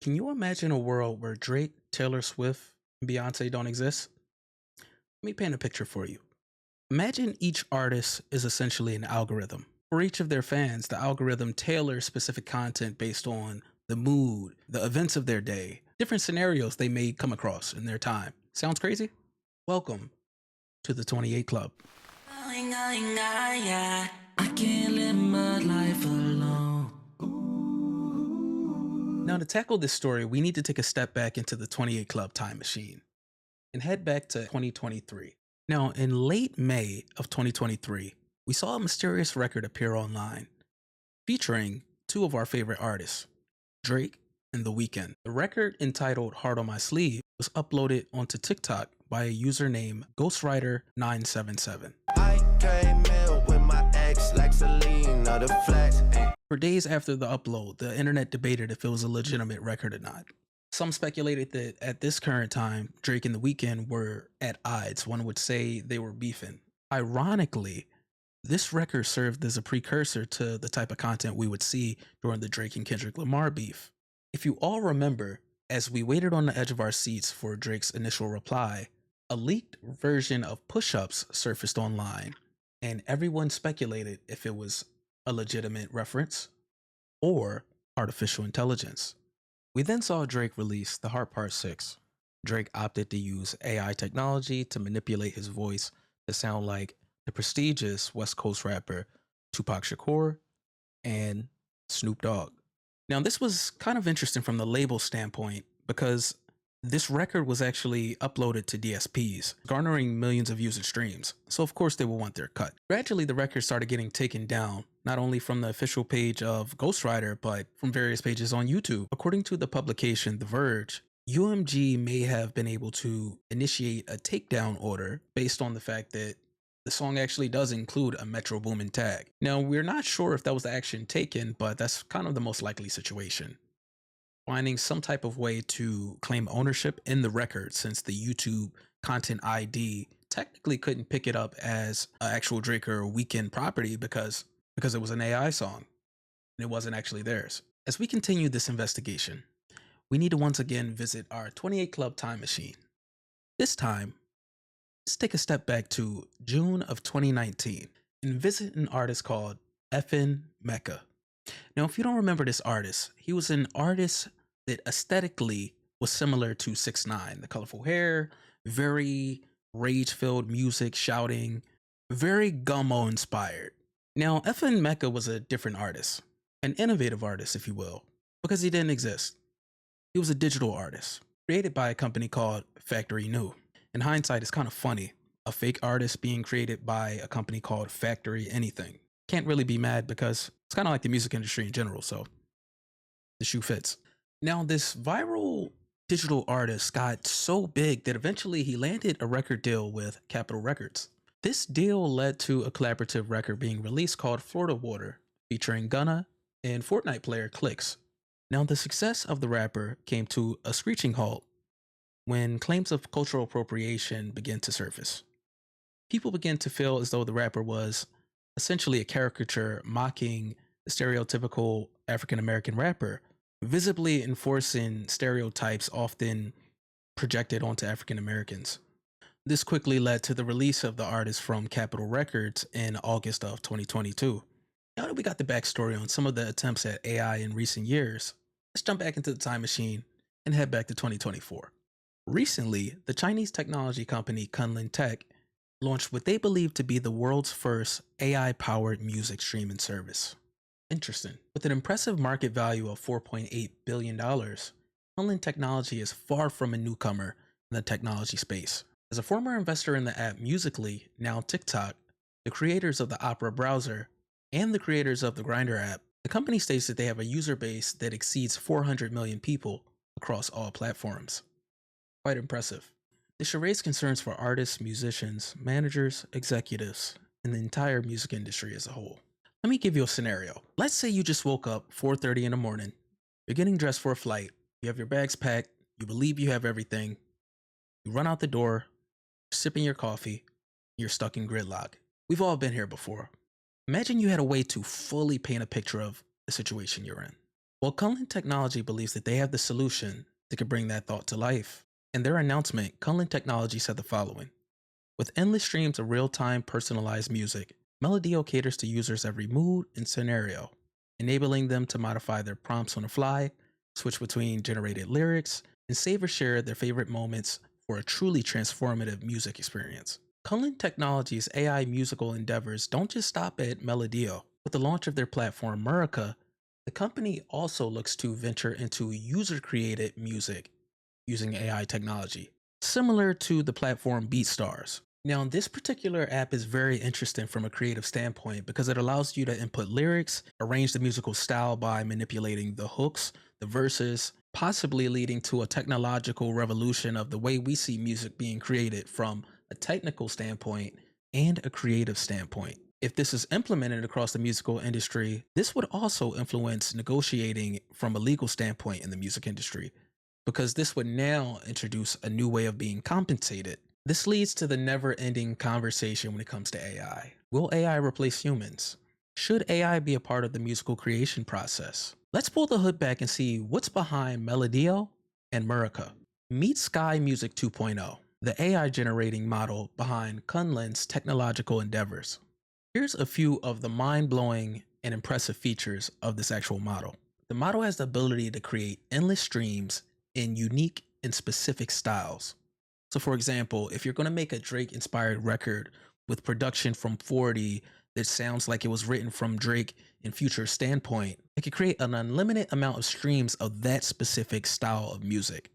Can you imagine a world where Drake, Taylor Swift, and Beyonce don't exist? Let me paint a picture for you. Imagine each artist is essentially an algorithm. For each of their fans, the algorithm tailors specific content based on the mood, the events of their day, different scenarios they may come across in their time. Sounds crazy? Welcome to the 28 Club. I can't live my life alone. Now, to tackle this story, we need to take a step back into the 28 Club time machine and head back to 2023. Now, in late May of 2023, we saw a mysterious record appear online featuring two of our favorite artists, Drake and The Weeknd. The record, entitled Heart on My Sleeve, was uploaded onto TikTok by a user named Ghostwriter977. I came in with my ex like Selena, the flex. For days after the upload, the internet debated if it was a legitimate record or not. Some speculated that at this current time, Drake and The Weeknd were at odds. One would say they were beefing. Ironically, this record served as a precursor to the type of content we would see during the Drake and Kendrick Lamar beef. If you all remember, as we waited on the edge of our seats for Drake's initial reply, a leaked version of Push Ups surfaced online, and everyone speculated if it was a legitimate reference or artificial intelligence. We then saw Drake release The Heart Part 6. Drake opted to use AI technology to manipulate his voice to sound like the prestigious West Coast rapper Tupac Shakur and Snoop Dogg. Now, this was kind of interesting from the label standpoint because this record was actually uploaded to DSPs, garnering millions of user streams, so of course they will want their cut. Gradually, the record started getting taken down, not only from the official page of Ghostwriter, but from various pages on YouTube. According to the publication The Verge, UMG may have been able to initiate a takedown order based on the fact that the song actually does include a Metro Boomin tag. Now, we're not sure if that was the action taken, but that's kind of the most likely situation. Finding some type of way to claim ownership in the record, since the YouTube content ID technically couldn't pick it up as an actual Drake or Weeknd property because it was an AI song and it wasn't actually theirs. As we continue this investigation, we need to once again visit our 28 Club time machine. This time, let's take a step back to June of 2019 and visit an artist called Mecca. Now, if you don't remember this artist, he was an artist that aesthetically was similar to 6ix9ine. The colorful hair, very rage-filled music, shouting, very Gummo inspired. Now, Mecca was a different artist, an innovative artist, if you will, because he didn't exist. He was a digital artist, created by a company called Factory New. In hindsight, it's kind of funny, a fake artist being created by a company called Factory Anything. Can't really be mad because it's kind of like the music industry in general, so the shoe fits. Now, this viral digital artist got so big that eventually he landed a record deal with Capitol Records. This deal led to a collaborative record being released called Florida Water, featuring Gunna and Fortnite player Clicks. Now, the success of the rapper came to a screeching halt when claims of cultural appropriation began to surface. People began to feel as though the rapper was essentially a caricature mocking the stereotypical African American rapper, visibly enforcing stereotypes often projected onto African Americans. This quickly led to the release of the artist from Capitol Records in August of 2022. Now that we got the backstory on some of the attempts at AI in recent years, let's jump back into the time machine and head back to 2024. Recently, the Chinese technology company KunlunTech launched what they believe to be the world's first AI-powered music streaming service. Interesting. With an impressive market value of $4.8 billion, Kunlun Technology is far from a newcomer in the technology space. As a former investor in the app Musical.ly, now TikTok, the creators of the Opera browser, and the creators of the Grindr app, the company states that they have a user base that exceeds 400 million people across all platforms. Quite impressive. This should raise concerns for artists, musicians, managers, executives, and the entire music industry as a whole. Let me give you a scenario. Let's say you just woke up 4:30 in the morning, you're getting dressed for a flight, you have your bags packed, you believe you have everything, you run out the door, sipping your coffee, you're stuck in gridlock. We've all been here before. Imagine you had a way to fully paint a picture of the situation you're in. Well, Kunlun Technology believes that they have the solution that could bring that thought to life. In their announcement, Kunlun Technology said the following: with endless streams of real-time personalized music, Melodio caters to users' every mood and scenario, enabling them to modify their prompts on the fly, switch between generated lyrics, and save or share their favorite moments for a truly transformative music experience. Kunlun Technology's AI musical endeavors don't just stop at Melodio. With the launch of their platform Mureka, the company also looks to venture into user-created music using AI technology, similar to the platform BeatStars. Now, this particular app is very interesting from a creative standpoint because it allows you to input lyrics, arrange the musical style by manipulating the hooks, the verses, possibly leading to a technological revolution of the way we see music being created from a technical standpoint and a creative standpoint. If this is implemented across the musical industry, this would also influence negotiating from a legal standpoint in the music industry, because this would now introduce a new way of being compensated. This leads to the never-ending conversation when it comes to AI. Will AI replace humans? Should AI be a part of the musical creation process? Let's pull the hood back and see what's behind Melodio and Mureka. Meet SkyMusic 2.0, the AI generating model behind Kunlun's technological endeavors. Here's a few of the mind-blowing and impressive features of this actual model. The model has the ability to create endless streams in unique and specific styles. So for example, if you're going to make a Drake inspired record with production from 40 that sounds like it was written from Drake and Future's standpoint, it could create an unlimited amount of streams of that specific style of music.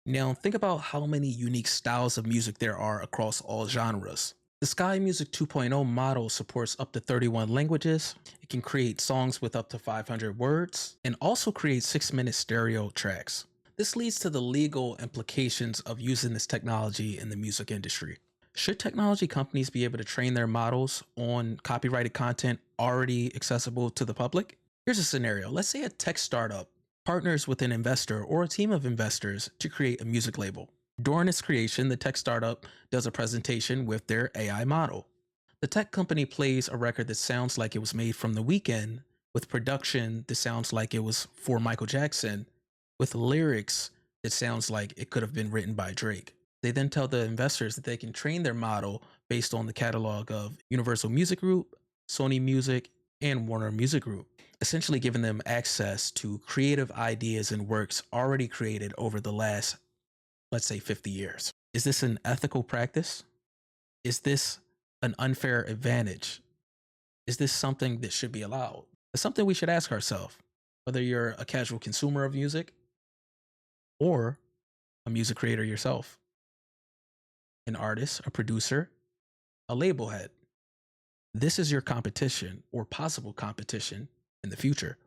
Now think about how many unique styles of music there are across all genres. The SkyMusic 2.0 model supports up to 31 languages. It can create songs with up to 500 words and also create 6-minute stereo tracks. This leads to the legal implications of using this technology in the music industry. Should technology companies be able to train their models on copyrighted content already accessible to the public? Here's a scenario. Let's say a tech startup partners with an investor or a team of investors to create a music label. During its creation, the tech startup does a presentation with their AI model. The tech company plays a record that sounds like it was made from The Weeknd, with production that sounds like it was for Michael Jackson, with lyrics that sounds like it could have been written by Drake. They then tell the investors that they can train their model based on the catalog of Universal Music Group, Sony Music, and Warner Music Group, essentially giving them access to creative ideas and works already created over the last, let's say, 50 years. Is this an ethical practice? Is this an unfair advantage? Is this something that should be allowed? It's something we should ask ourselves, whether you're a casual consumer of music or a music creator yourself, an artist, a producer, a label head. This is your competition or possible competition in the future.